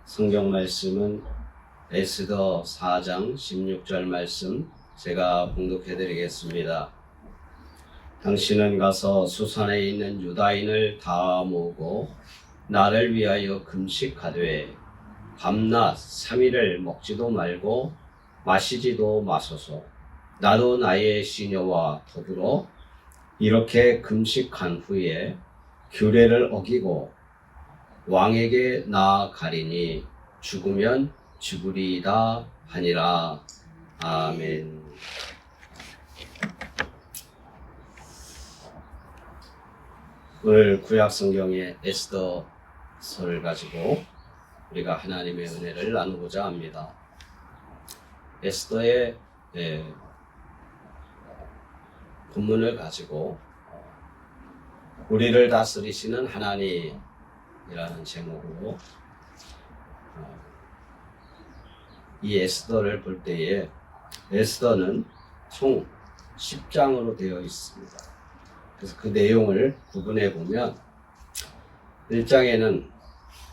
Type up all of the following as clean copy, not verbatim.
성경 말씀은 에스더 4장 16절 말씀 제가 봉독해 드리겠습니다. 당신은 가서 수산에 있는 유다인을 다 모으고 나를 위하여 금식하되 밤낮 3일을 먹지도 말고 마시지도 마소서. 나도 나의 시녀와 더불어 이렇게 금식한 후에 규례를 어기고 왕에게 나아가리니 죽으면 죽으리이다 하니라. 아멘. 오늘 구약성경의 에스더서를 가지고 우리가 하나님의 은혜를 나누고자 합니다. 에스더의 본문을 가지고 우리를 다스리시는 하나님이라는 제목으로 이 에스더를 볼 때에 에스더는 총 10장으로 되어 있습니다. 그래서 그 내용을 구분해 보면 1장에는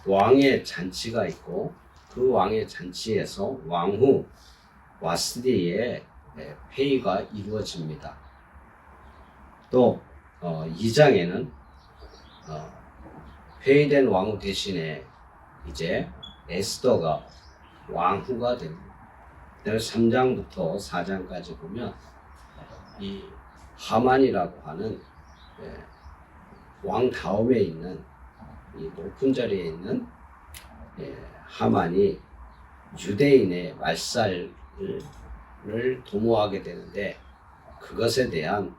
왕의 잔치가 있고 그 왕의 잔치에서 왕후 와스디의 회의가 이루어집니다. 또 2장에는 회의된 왕후 대신에 이제 에스더가 왕후가 됩니다. 3장부터 4장까지 보면 이 하만이라고 하는 왕 다음에 있는 이 높은 자리에 있는 하만이 유대인의 말살을 도모하게 되는데 그것에 대한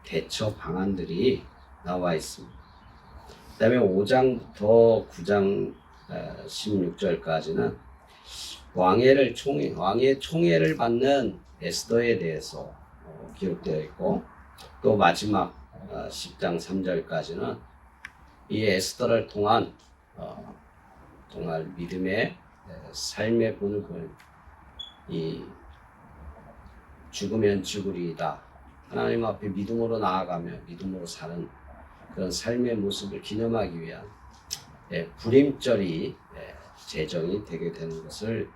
대처 방안들이 나와 있습니다. 그 다음에 5장부터 9장 16절까지는 왕의 총애를 받는 에스더에 대해서 기록되어 있고, 또 마지막 10장 3절까지는 이 에스더를 통한 정말 믿음의 삶의 본을 보는 이 죽으면 죽으리이다, 하나님 앞에 믿음으로 나아가며 믿음으로 사는 그런 삶의 모습을 기념하기 위한 불임절이 제정이 되게 되는 것을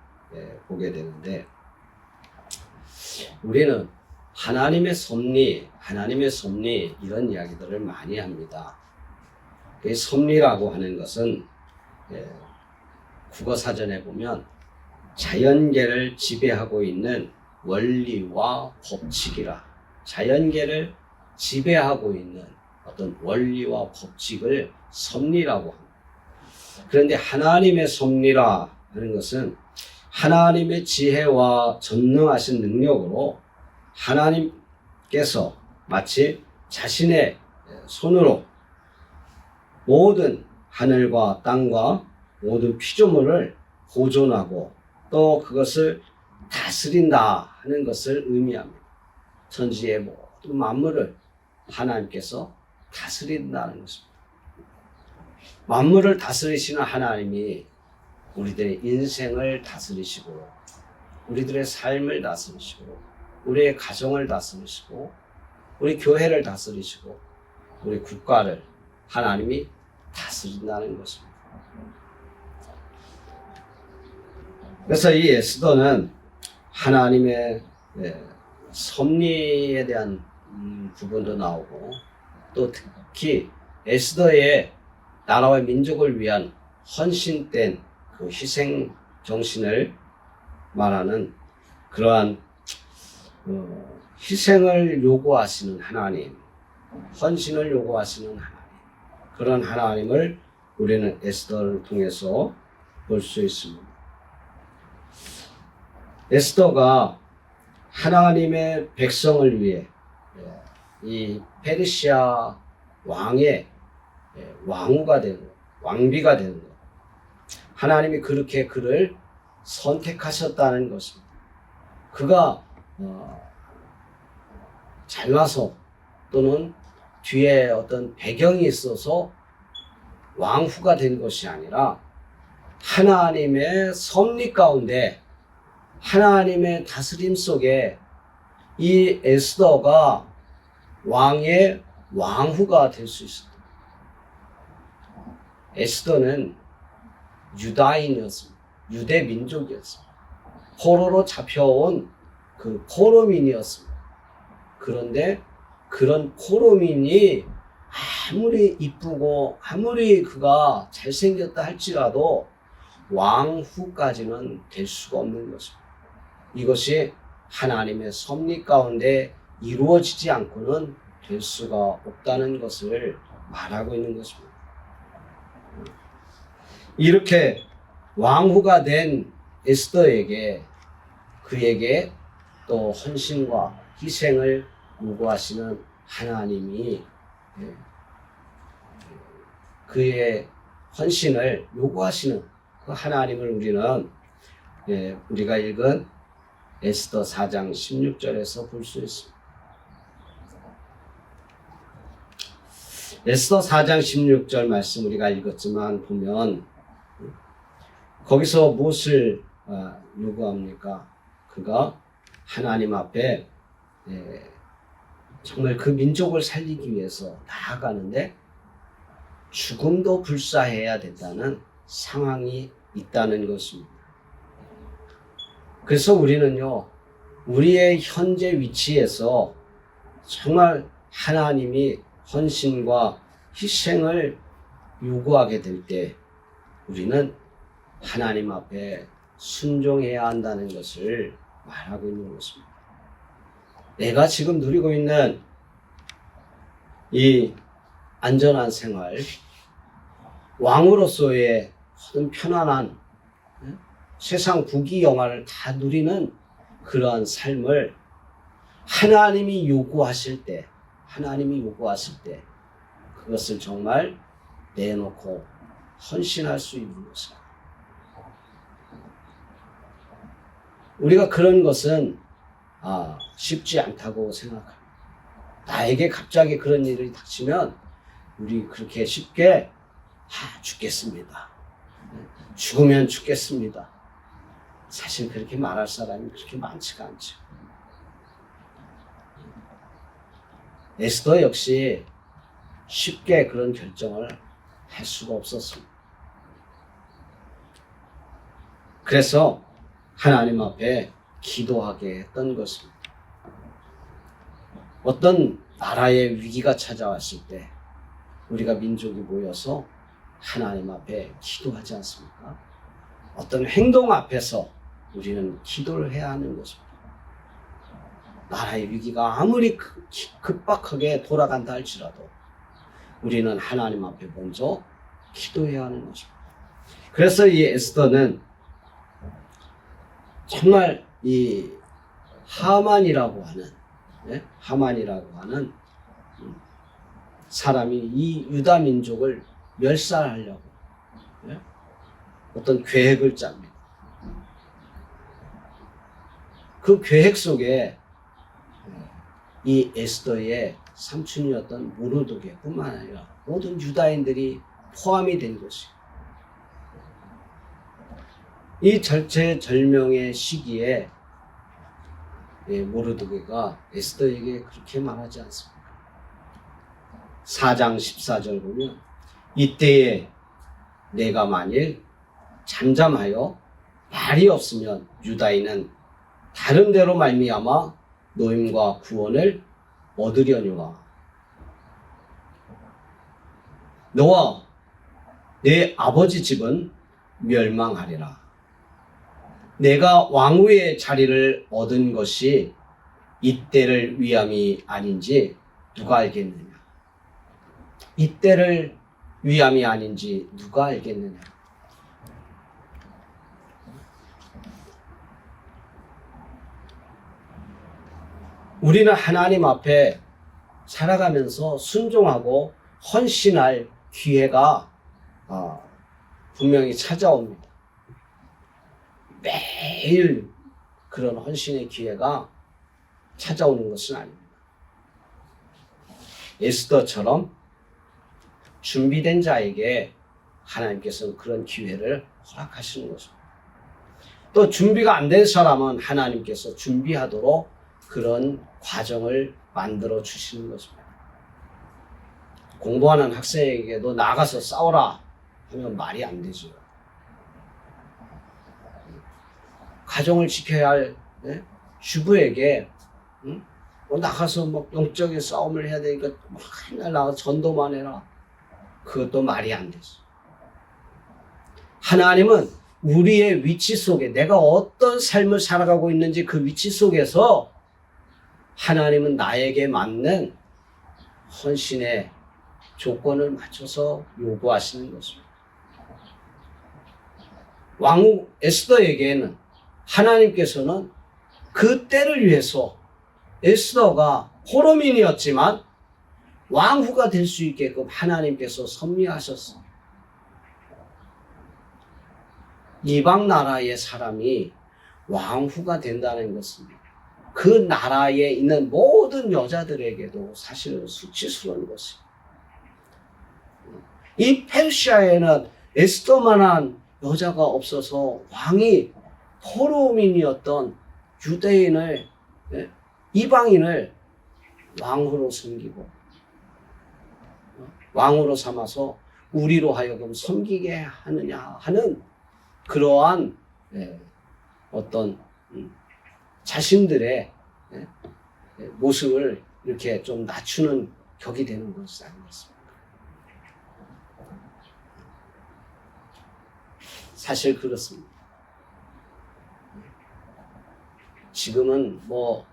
보게 되는데, 우리는 하나님의 섭리 이런 이야기들을 많이 합니다. 이 섭리라고 하는 것은 국어사전에 보면 자연계를 지배하고 있는 원리와 법칙이라, 자연계를 지배하고 있는 어떤 원리와 법칙을 섭리라고 합니다. 그런데 하나님의 섭리라 하는 것은 하나님의 지혜와 전능하신 능력으로 하나님께서 마치 자신의 손으로 모든 하늘과 땅과 모든 피조물을 보존하고 또 그것을 다스린다 하는 것을 의미합니다. 천지의 모든 만물을 하나님께서 다스린다는 것입니다. 만물을 다스리시는 하나님이 우리들의 인생을 다스리시고 우리들의 삶을 다스리시고 우리의 가정을 다스리시고 우리 교회를 다스리시고 우리 국가를 하나님이 다스린다는 것입니다. 그래서 이 에스더는 하나님의 섭리에 대한 부분도 나오고, 또 특히 에스더의 나라와 민족을 위한 헌신된 그 희생 정신을 말하는 그러한 희생을 요구하시는 하나님, 헌신을 요구하시는 하나님, 그런 하나님을 우리는 에스더를 통해서 볼 수 있습니다. 에스더가 하나님의 백성을 위해 이 페르시아 왕의 왕후가 되는 것, 왕비가 되는 것, 하나님이 그렇게 그를 선택하셨다는 것입니다. 그가 잘나서 또는 뒤에 어떤 배경이 있어서 왕후가 된 것이 아니라 하나님의 섭리 가운데 하나님의 다스림 속에 이 에스더가 왕의 왕후가 될 수 있습니다. 에스더는 유다인이었습니다. 유대 민족이었습니다. 포로로 잡혀온 그 포로민이었습니다. 그런데 그런 포로민이 아무리 이쁘고 아무리 그가 잘생겼다 할지라도 왕후까지는 될 수가 없는 것입니다. 이것이 하나님의 섭리 가운데 이루어지지 않고는 될 수가 없다는 것을 말하고 있는 것입니다. 이렇게 왕후가 된 에스더에게 그에게 또 헌신과 희생을 요구하시는 하나님이 그의 헌신을 요구하시는 그 하나님을 우리는 우리가 읽은 에스더 4장 16절에서 볼 수 있습니다. 에스더 4장 16절 말씀 우리가 읽었지만 보면 거기서 무엇을 요구합니까? 그가 하나님 앞에 정말 그 민족을 살리기 위해서 나아가는데 죽음도 불사해야 된다는 상황이 있다는 것입니다. 그래서 우리는요, 우리의 현재 위치에서 정말 하나님이 헌신과 희생을 요구하게 될 때 우리는 하나님 앞에 순종해야 한다는 것을 말하고 있는 것입니다. 내가 지금 누리고 있는 이 안전한 생활, 왕으로서의 모든 편안한 세상 부귀영화를 다 누리는 그러한 삶을 하나님이 요구하실 때 그것을 정말 내놓고 헌신할 수 있는 것입니다. 우리가 그런 것은 쉽지 않다고 생각합니다. 나에게 갑자기 그런 일이 닥치면 우리 그렇게 쉽게 죽겠습니다. 죽으면 죽겠습니다. 사실 그렇게 말할 사람이 그렇게 많지가 않죠. 에스더 역시 쉽게 그런 결정을 할 수가 없었습니다. 그래서 하나님 앞에 기도하게 했던 것입니다. 어떤 나라의 위기가 찾아왔을 때 우리가 민족이 모여서 하나님 앞에 기도하지 않습니까? 어떤 행동 앞에서 우리는 기도를 해야 하는 것입니다. 나라의 위기가 아무리 급박하게 돌아간다 할지라도 우리는 하나님 앞에 먼저 기도해야 하는 것입니다. 그래서 이 에스더는 정말 이 하만이라고 하는 사람이 이 유다 민족을 멸살하려고 어떤 계획을 짭니다. 그 계획 속에 이 에스더의 삼촌이었던 모르드게뿐만 아니라 모든 유다인들이 포함이 된 것이에요. 이 절체절명의 시기에 모르드게가 에스더에게 그렇게 말하지 않습니까? 4장 14절 보면 이때에 내가 만일 잠잠하여 말이 없으면 유다인은 다른 데로 말미암아 노임과 구원을 얻으려니와 너와 내 아버지 집은 멸망하리라. 내가 왕후의 자리를 얻은 것이 이때를 위함이 아닌지 누가 알겠느냐? 이때를 위함이 아닌지 누가 알겠느냐? 우리는 하나님 앞에 살아가면서 순종하고 헌신할 기회가 분명히 찾아옵니다. 매일 그런 헌신의 기회가 찾아오는 것은 아닙니다. 에스더처럼 준비된 자에게 하나님께서는 그런 기회를 허락하시는 것입니다. 또 준비가 안 된 사람은 하나님께서 준비하도록 그런 과정을 만들어 주시는 것입니다. 공부하는 학생에게도 나가서 싸워라 하면 말이 안 되죠. 가정을 지켜야 할 주부에게 뭐 나가서 뭐 영적인 싸움을 해야 되니까 맨날 나가서 전도만 해라. 그것도 말이 안 되죠. 하나님은 우리의 위치 속에 내가 어떤 삶을 살아가고 있는지 그 위치 속에서 하나님은 나에게 맞는 헌신의 조건을 맞춰서 요구하시는 것입니다. 왕후 에스더에게는 하나님께서는 그 때를 위해서 에스더가 포로민이었지만 왕후가 될 수 있게끔 하나님께서 섭리하셨어요. 이방 나라의 사람이 왕후가 된다는 것은 그 나라에 있는 모든 여자들에게도 사실은 수치스러운 것입니다. 이 페르시아에는 에스더만한 여자가 없어서 왕이 포로민이었던 유대인을 이방인을 왕후로 섬기고 왕후로 삼아서 우리로 하여금 섬기게 하느냐 하는 그러한 어떤 자신들의 모습을 이렇게 좀 낮추는 격이 되는 것이 아니겠습니까? 사실 그렇습니다. 지금은 뭐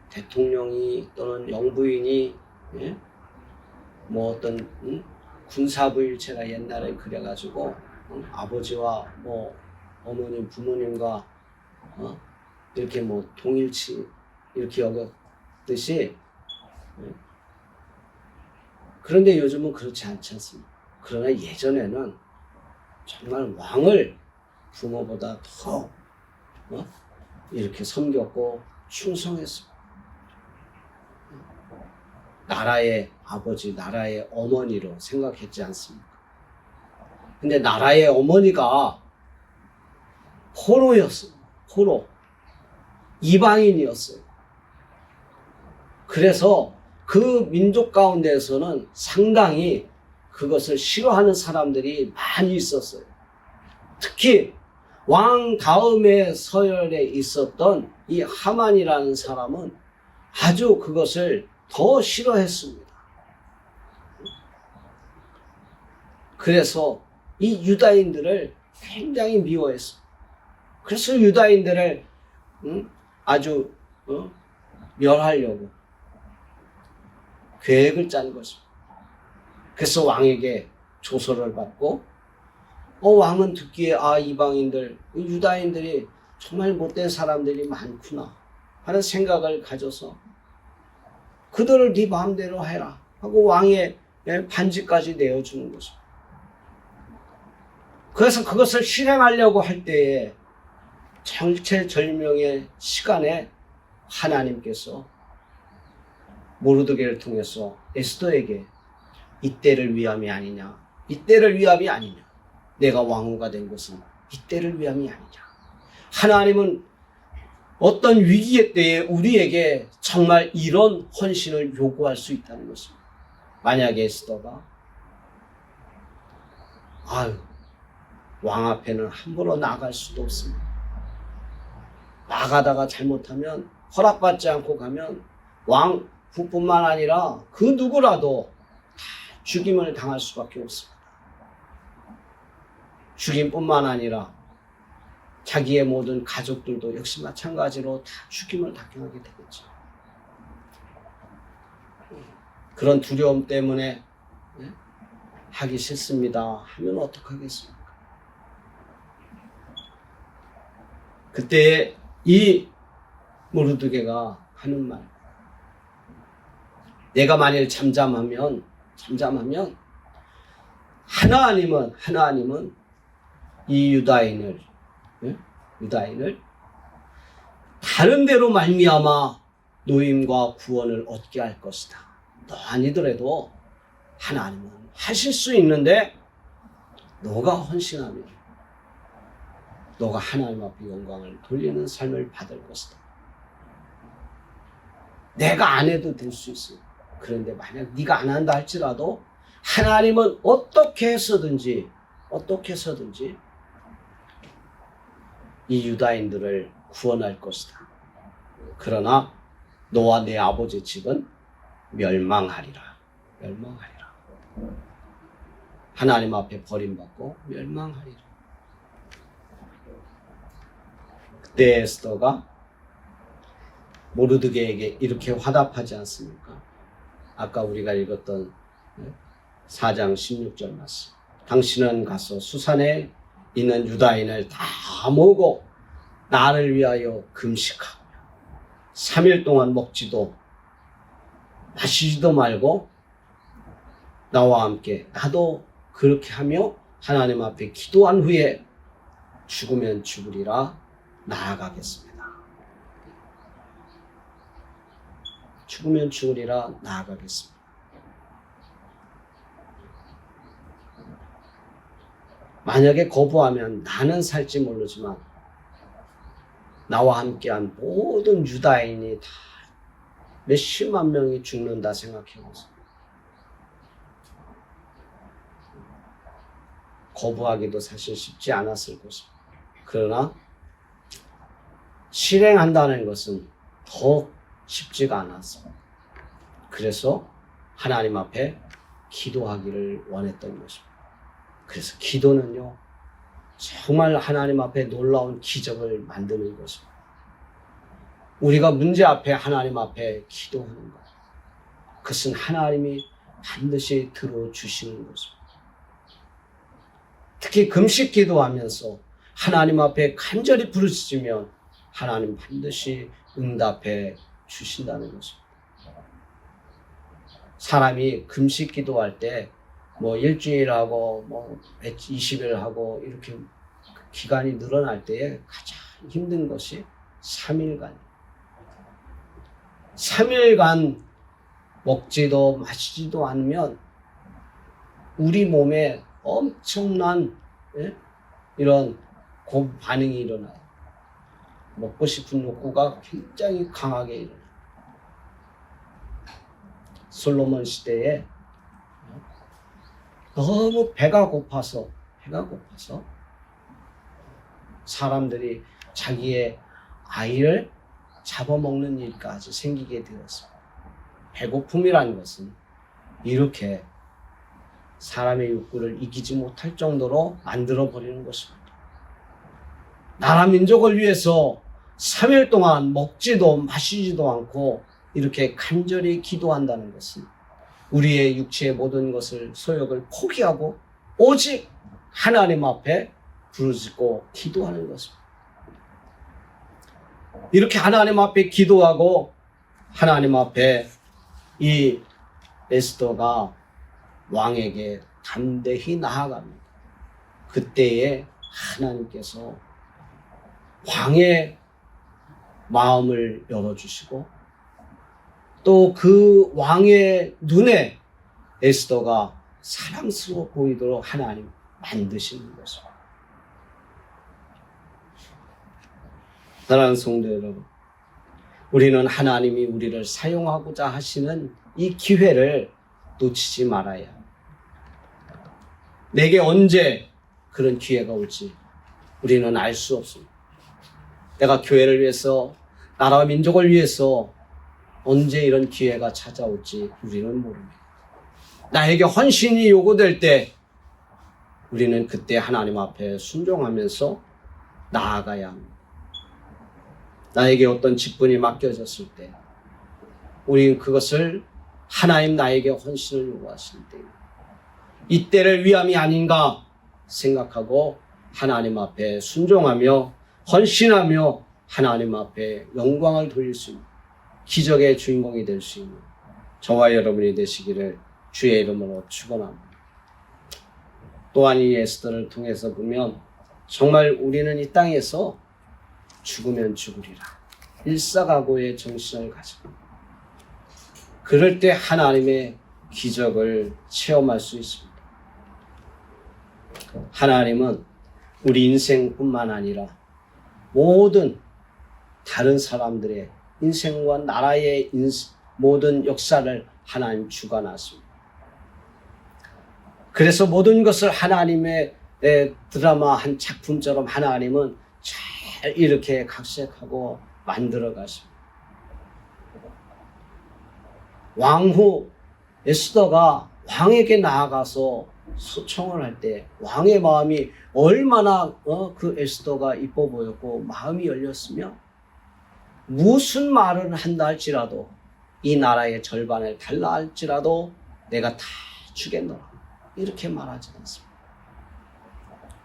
대통령이 또는 영부인이 뭐 어떤 군사부 일체가 옛날에 그래가지고 아버지와 뭐 어머님 부모님과 이렇게 뭐 동일치 이렇게 여겼듯이 그런데 요즘은 그렇지 않지 않습니까? 그러나 예전에는 정말 왕을 부모보다 더 이렇게 섬겼고 충성했습니다. 나라의 아버지, 나라의 어머니로 생각했지 않습니까? 근데 나라의 어머니가 포로였어요. 포로. 이방인이었어요. 그래서 그 민족 가운데에서는 상당히 그것을 싫어하는 사람들이 많이 있었어요. 특히 왕 다음에 서열에 있었던 이 하만이라는 사람은 아주 그것을 더 싫어했습니다. 그래서 이 유다인들을 굉장히 미워했어요. 그래서 유다인들을 아주 멸하려고 계획을 짠 것입니다. 그래서 왕에게 조서를 받고 왕은 듣기에 이방인들, 유다인들이 정말 못된 사람들이 많구나 하는 생각을 가져서 그들을 네 마음대로 해라 하고 왕의 반지까지 내어주는 것입니다. 그래서 그것을 실행하려고 할 때에 절체절명의 시간에 하나님께서 모르드게를 통해서 에스더에게 이때를 위함이 아니냐, 이때를 위함이 아니냐, 내가 왕후가 된 것은 이때를 위함이 아니냐. 하나님은 어떤 위기의 때에 우리에게 정말 이런 헌신을 요구할 수 있다는 것입니다. 만약에 에스더가 왕 앞에는 함부로 나갈 수도 없습니다. 나가다가 잘못하면 허락받지 않고 가면 왕후뿐만 아니라 그 누구라도 다 죽임을 당할 수밖에 없습니다. 죽임뿐만 아니라 자기의 모든 가족들도 역시 마찬가지로 다 죽임을 당하게 되겠죠. 그런 두려움 때문에 하기 싫습니다 하면 어떡하겠습니까? 그때 이 모르드게가 하는 말, 내가 만일 잠잠하면 하나님은 이 유다인을 다른 데로 말미암아 노임과 구원을 얻게 할 것이다. 너 아니더라도 하나님은 하실 수 있는데 너가 헌신하면 너가 하나님 앞에 영광을 돌리는 삶을 받을 것이다. 내가 안 해도 될 수 있어요. 그런데 만약 네가 안 한다 할지라도 하나님은 어떻게 해서든지 이 유다인들을 구원할 것이다. 그러나 너와 내 아버지 집은 멸망하리라. 멸망하리라. 하나님 앞에 버림받고 멸망하리라. 그때 에스더가 모르드게에게 이렇게 화답하지 않습니까? 아까 우리가 읽었던 4장 16절 말씀. 당신은 가서 수산에 있는 유다인을 다 모으고 나를 위하여 금식하고 3일 동안 먹지도 마시지도 말고 나와 함께 나도 그렇게 하며 하나님 앞에 기도한 후에 죽으면 죽으리라 나아가겠습니다. 죽으면 죽으리라 나아가겠습니다. 만약에 거부하면 나는 살지 모르지만 나와 함께한 모든 유다인이 다 몇십만 명이 죽는다 생각해보세요. 거부하기도 사실 쉽지 않았을 것입니다. 그러나 실행한다는 것은 더 쉽지가 않았습니다. 그래서 하나님 앞에 기도하기를 원했던 것입니다. 그래서 기도는요, 정말 하나님 앞에 놀라운 기적을 만드는 것입니다. 우리가 문제 앞에 하나님 앞에 기도하는 것, 그것은 하나님이 반드시 들어주시는 것입니다. 특히 금식 기도하면서 하나님 앞에 간절히 부르짖으면 하나님 반드시 응답해 주신다는 것입니다. 사람이 금식 기도할 때 뭐 일주일하고 뭐 20일 이렇게 기간이 늘어날 때에 가장 힘든 것이 3일간. 3일간 먹지도 마시지도 않으면 우리 몸에 엄청난 이런 반응이 일어나요. 먹고 싶은 욕구가 굉장히 강하게 일어나요. 솔로몬 시대에 너무 배가 고파서 사람들이 자기의 아이를 잡아먹는 일까지 생기게 되었습니다. 배고픔이라는 것은 이렇게 사람의 욕구를 이기지 못할 정도로 만들어버리는 것입니다. 나라 민족을 위해서 3일 동안 먹지도 마시지도 않고 이렇게 간절히 기도한다는 것은 우리의 육체의 모든 것을 소욕을 포기하고 오직 하나님 앞에 부르짖고 기도하는 것입니다. 이렇게 하나님 앞에 기도하고 하나님 앞에 이 에스더가 왕에게 담대히 나아갑니다. 그때에 하나님께서 왕의 마음을 열어주시고 또 그 왕의 눈에 에스더가 사랑스러워 보이도록 하나님 만드시는 것입니다. 사랑하는 성도 여러분, 우리는 하나님이 우리를 사용하고자 하시는 이 기회를 놓치지 말아야 합니다. 내게 언제 그런 기회가 올지 우리는 알 수 없습니다. 내가 교회를 위해서, 나라와 민족을 위해서 언제 이런 기회가 찾아올지 우리는 모릅니다. 나에게 헌신이 요구될 때 우리는 그때 하나님 앞에 순종하면서 나아가야 합니다. 나에게 어떤 직분이 맡겨졌을 때 우리는 그것을 하나님 나에게 헌신을 요구하실 때 이때를 위함이 아닌가 생각하고 하나님 앞에 순종하며 헌신하며 하나님 앞에 영광을 돌릴 수 있는 기적의 주인공이 될 수 있는 저와 여러분이 되시기를 주의 이름으로 축원합니다. 또한 이 에스더를 통해서 보면 정말 우리는 이 땅에서 죽으면 죽으리라 일사각오의 정신을 가지고 그럴 때 하나님의 기적을 체험할 수 있습니다. 하나님은 우리 인생뿐만 아니라 모든 다른 사람들의 인생과 나라의 모든 역사를 하나님 주관하십니다. 그래서 모든 것을 하나님의 드라마 한 작품처럼 하나님은 잘 이렇게 각색하고 만들어 가십니다. 왕후 에스더가 왕에게 나아가서 소청을 할 때 왕의 마음이 얼마나 그 에스더가 이뻐 보였고 마음이 열렸으며 무슨 말을 한다 할지라도 이 나라의 절반을 달라 할지라도 내가 다 주겠노라 이렇게 말하지 않습니다.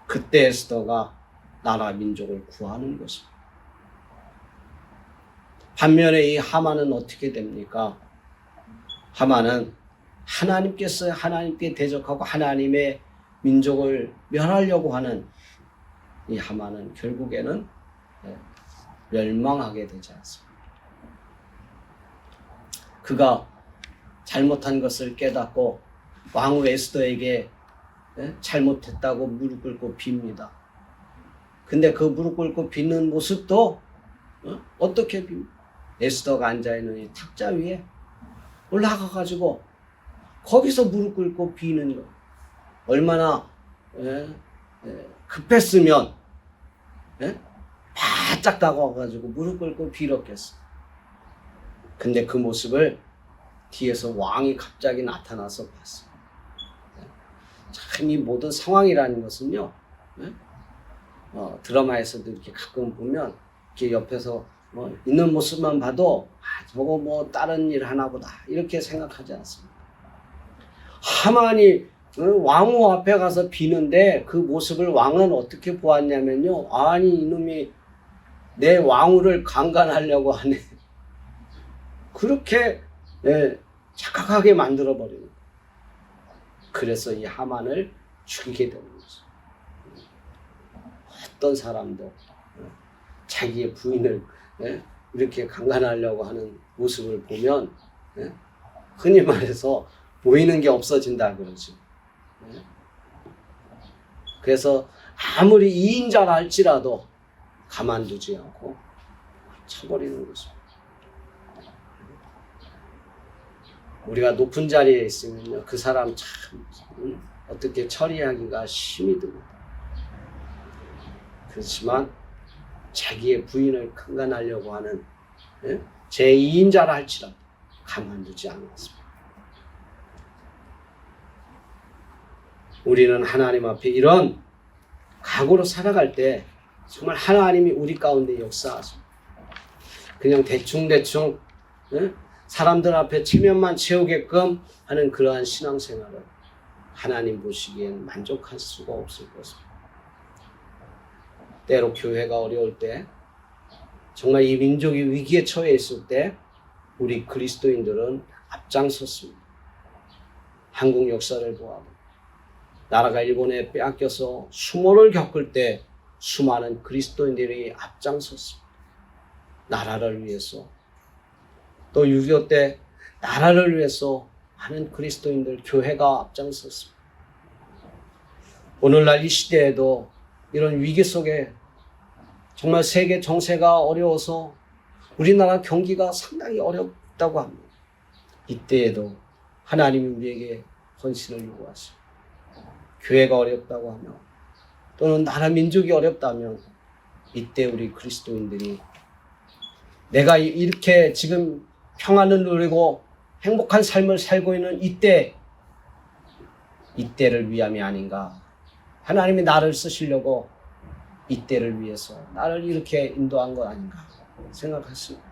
그때 에스더가 나라 민족을 구하는 것입니다. 반면에 이 하만은 어떻게 됩니까? 하만은 하나님께 대적하고 하나님의 민족을 멸하려고 하는 이 하만은 결국에는 멸망하게 되지 않습니다. 그가 잘못한 것을 깨닫고 왕후 에스더에게 잘못했다고 무릎 꿇고 빕니다. 근데 그 무릎 꿇고 빚는 모습도 어떻게 빕니까? 에스더가 앉아있는 이 탁자 위에 올라가가지고 거기서 무릎 꿇고 비는 거. 얼마나 급했으면 바짝 다가와가지고 무릎 꿇고 빌었겠어. 근데 그 모습을 뒤에서 왕이 갑자기 나타나서 봤어. 참 이 모든 상황이라는 것은요, 드라마에서도 이렇게 가끔 보면 이렇게 옆에서 있는 모습만 봐도 저거 뭐 다른 일 하나 보다 이렇게 생각하지 않습니다. 하만이 왕후 앞에 가서 비는데 그 모습을 왕은 어떻게 보았냐면요, 아니 이놈이 내 왕후를 강간하려고 하네 그렇게 착각하게 만들어버리는 거예요. 그래서 이 하만을 죽이게 되는 거죠. 어떤 사람도 자기의 부인을 이렇게 강간하려고 하는 모습을 보면 흔히 말해서 보이는 게 없어진다 그러죠. 그래서 아무리 이인자라 할지라도 가만두지 않고 쳐버리는 거죠. 우리가 높은 자리에 있으면요, 그 사람 참 어떻게 처리하기가 힘이 듭니다. 그렇지만 자기의 부인을 강간하려고 하는 제2인자라 할지라도 가만두지 않았습니다. 우리는 하나님 앞에 이런 각오로 살아갈 때 정말 하나님이 우리 가운데 역사하십니다. 그냥 대충대충 사람들 앞에 체면만 채우게끔 하는 그러한 신앙생활을 하나님 보시기엔 만족할 수가 없을 것입니다. 때로 교회가 어려울 때, 정말 이 민족이 위기에 처해 있을 때 우리 그리스도인들은 앞장섰습니다. 한국 역사를 보아도 나라가 일본에 빼앗겨서 수모를 겪을 때 수많은 그리스도인들이 앞장섰습니다. 나라를 위해서. 또 6.25 때 나라를 위해서 많은 그리스도인들, 교회가 앞장섰습니다. 오늘날 이 시대에도 이런 위기 속에 정말 세계 정세가 어려워서 우리나라 경기가 상당히 어렵다고 합니다. 이때에도 하나님이 우리에게 헌신을 요구하시고, 교회가 어렵다고 하며 또는 나라 민족이 어렵다면 이때 우리 그리스도인들이 내가 이렇게 지금 평안을 누리고 행복한 삶을 살고 있는 이때를 위함이 아닌가. 하나님이 나를 쓰시려고 이때를 위해서 나를 이렇게 인도한 것 아닌가 생각했습니다.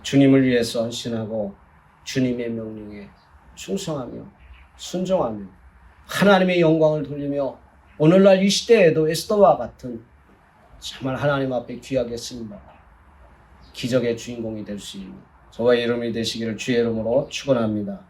주님을 위해서 헌신하고 주님의 명령에 충성하며 순종하며 하나님의 영광을 돌리며 오늘날 이 시대에도 에스더와 같은 정말 하나님 앞에 귀하게 쓰임받아 기적의 주인공이 될 수 있는 저와 여러분이 되시기를 주의 이름으로 축원합니다.